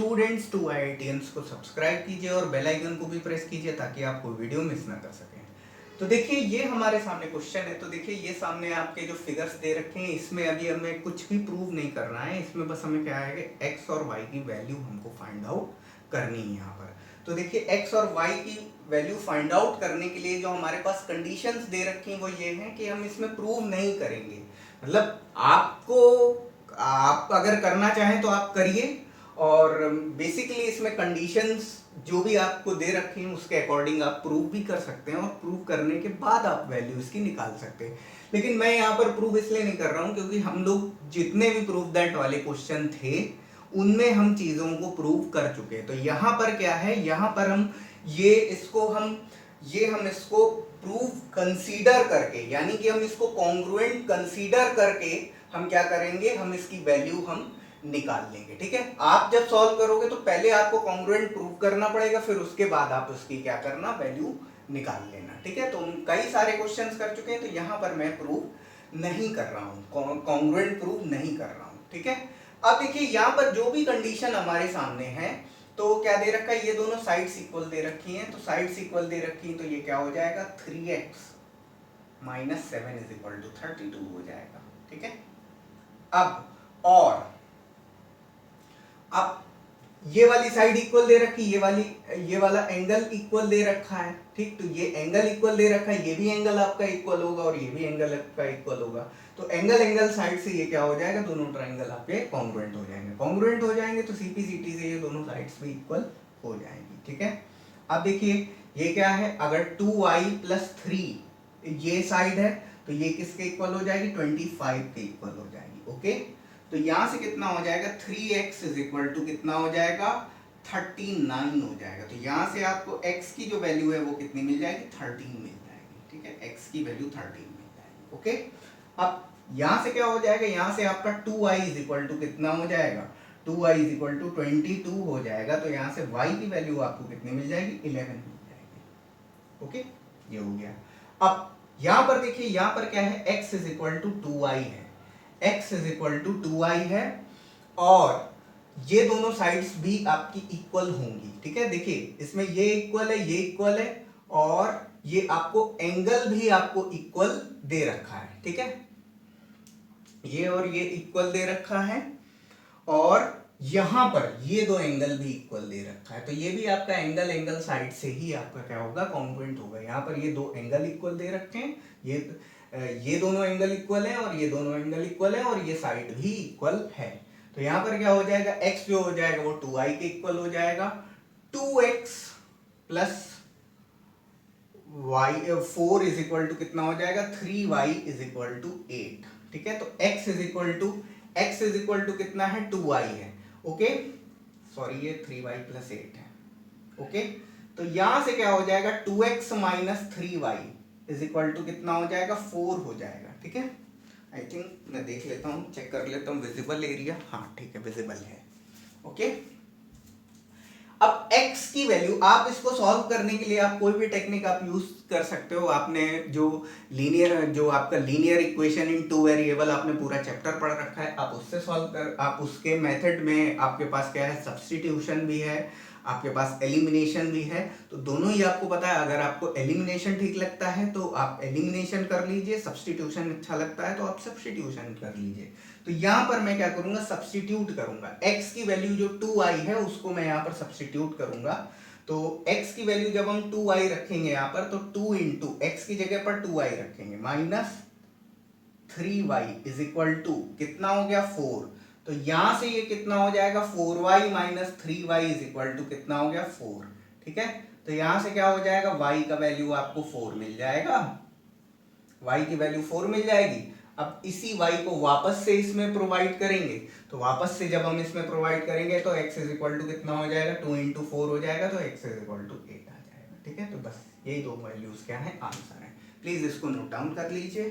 Students to IITians को subscribe कीजिए और बेल आइकन को भी प्रेस कीजिए ताकि आप कोई वीडियो मिस ना कर सकें। तो देखिए ये हमारे सामने क्वेश्चन है। तो देखिए ये सामने आपके जो फिगर्स दे रखे हैं इसमें अभी हमें कुछ भी प्रूव नहीं करना है। इसमें बस हमें क्या है कि एक्स और वाई की वैल्यू हमको फाइंड आउट करनी है यहाँ पर। तो देखिए एक्स और वाई की वैल्यू फाइंड आउट करने के लिए जो हमारे पास कंडीशंस दे रखी हैं वो ये हैं कि हम इसमें प्रूव नहीं करेंगे। मतलब आप अगर करना चाहें तो आप करिए और बेसिकली इसमें कंडीशंस जो भी आपको दे रखी हैं उसके अकॉर्डिंग आप प्रूव भी कर सकते हैं और प्रूव करने के बाद आप वैल्यू इसकी निकाल सकते हैं। लेकिन मैं यहाँ पर प्रूव इसलिए नहीं कर रहा हूँ क्योंकि हम लोग जितने भी प्रूव दैट वाले क्वेश्चन थे उनमें हम चीजों को प्रूव कर चुके हैं। तो यहाँ पर क्या है, यहाँ पर हम इसको प्रूव कंसीडर करके, यानी कि हम इसको कॉन्ग्रुएंट कंसीडर करके हम क्या करेंगे, हम इसकी वैल्यू हम निकाल लेंगे। ठीक है, आप जब सॉल्व करोगे तो पहले आपको कॉन्ग्रुएंट प्रूव करना पड़ेगा, फिर उसके बाद आप उसकी क्या करना, वैल्यू निकाल लेना। ठीक है, तो हम कई सारे क्वेश्चंस कर चुके हैं तो यहाँ पर मैं प्रूव नहीं कर रहा हूँ, कॉन्ग्रुएंट प्रूव नहीं कर रहा हूँ। ठीक है, अब देखिए यहाँ पर जो भी कंडीशन हमारे सामने है तो क्या दे रखा है, ये दोनों साइड्स इक्वल दे रखी हैं। तो साइड्स इक्वल दे रखी हैं तो ये क्या हो जाएगा, 3x minus 7 is equal to 32 हो जाएगा। ठीक है, अब ये वाली साइड इक्वल दे रखी, ये वाला एंगल इक्वल दे रखा है। ठीक, तो ये एंगल इक्वल दे रखा है, ये भी एंगल आपका इक्वल होगा और ये भी एंगल आपका इक्वल होगा। तो एंगल साइड से ये क्या हो जाएगा, दोनों ट्राइंगल आपके कॉन्ग्रुएंट हो जाएंगे। कॉन्ग्रुएंट हो जाएंगे तो सीपी से ये दोनों साइड्स भी इक्वल हो जाएंगी। ठीक है, अब देखिए ये क्या है, अगर 2y प्लस 3 ये साइड है तो ये किसके इक्वल हो जाएगी, 25 के इक्वल हो जाएगी। ओके, तो यहां से कितना हो जाएगा, 3x इज इक्वल टू कितना हो जाएगा, 39 हो जाएगा। तो यहां से आपको x की जो वैल्यू है वो कितनी मिल जाएगी, 13 मिल जाएगी। ठीक है, x की वैल्यू 13 मिल जाएगी। ओके, अब यहां से क्या हो जाएगा, यहां से आपका 2y इज इक्वल टू कितना हो जाएगा, 2y इज इक्वल टू 22 हो जाएगा। तो यहां से y की वैल्यू आपको कितनी मिल जाएगी, 11 मिल जाएगी। ओके, ये हो गया। अब यहां पर देखिए, यहां पर क्या है, x is equal to 2y है, x is equal to 2y है और ये दोनों साइड्स भी आपकी इक्वल होंगी। ठीक है, देखिए इसमें ये इक्वल है, ये इक्वल है और ये आपको एंगल भी आपको इक्वल दे रखा है। ठीक है, ये और ये इक्वल दे रखा है और यहां पर ये दो एंगल भी इक्वल दे रखा है। तो ये भी आपका एंगल साइड से ही आपका क्या होगा, कॉन्ग्रुएंट होगा। यहां पर ये दो एंगल इक्वल दे रखे हैं, ये दोनों एंगल इक्वल है और ये दोनों एंगल इक्वल है और ये साइड भी इक्वल है। तो यहां पर क्या हो जाएगा, x जो हो जाएगा वो 2y के इक्वल हो जाएगा। 2x plus y 4 is equal to कितना हो जाएगा, 3y इज इक्वल टू 8। ठीक है, तो x इज इक्वल टू कितना है, 2y है। ओके, सॉरी ये 3y प्लस 8 है। ओके, तो यहां से क्या हो जाएगा, 2x minus 3y is equal to कितना हो जाएगा, 4 हो जाएगा। ठीक है, आई थिंक मैं देख लेता हूं, चेक कर लेता हूं विजिबल एरिया, हाँ ठीक है विजिबल है। ओके, अब x की वैल्यू, आप इसको सॉल्व करने के लिए आप कोई भी टेक्निक आप यूज कर सकते हो। आपने जो आपका linear equation in two variable आपने पूरा चैप्टर पढ़ रखा है, आप उससे सॉल्व कर, आप उसके मेथड में आपके पास क्या है, सब्स्टिट्यूशन भी है, आपके पास एलिमिनेशन भी है। तो दोनों ही आपको पता है। अगर आपको एलिमिनेशन ठीक लगता है तो आप एलिमिनेशन कर लीजिए, सब्स्टिट्यूशन अच्छा लगता है तो आप सब्स्टिट्यूशन कर लीजिए। तो यहां पर मैं क्या करूंगा, सब्स्टिट्यूट करूंगा। x की वैल्यू जो 2y है उसको मैं यहां पर सब्स्टिट्यूट करूंगा। तो x की वैल्यू जब हम 2y रखेंगे यहां पर, तो 2 इंटू x की जगह पर 2y रखेंगे, minus 3y is equal to कितना हो गया, 4। तो यहां से ये कितना हो जाएगा, 4y minus 3y is equal to कितना हो गया, 4। ठीक है, तो यहां से क्या हो जाएगा, y का वैल्यू आपको 4 मिल जाएगा, y की वैल्यू 4 मिल जाएगी। अब इसी y को वापस से इसमें प्रोवाइड करेंगे, तो वापस से जब हम इसमें प्रोवाइड करेंगे तो x इज इक्वल टू कितना हो जाएगा, 2 इंटू 4 हो जाएगा, तो x इज इक्वल टू 8 आ जाएगा। ठीक है, तो बस यही दो वैल्यूज क्या है, आंसर है। प्लीज इसको नोट डाउन कर लीजिए।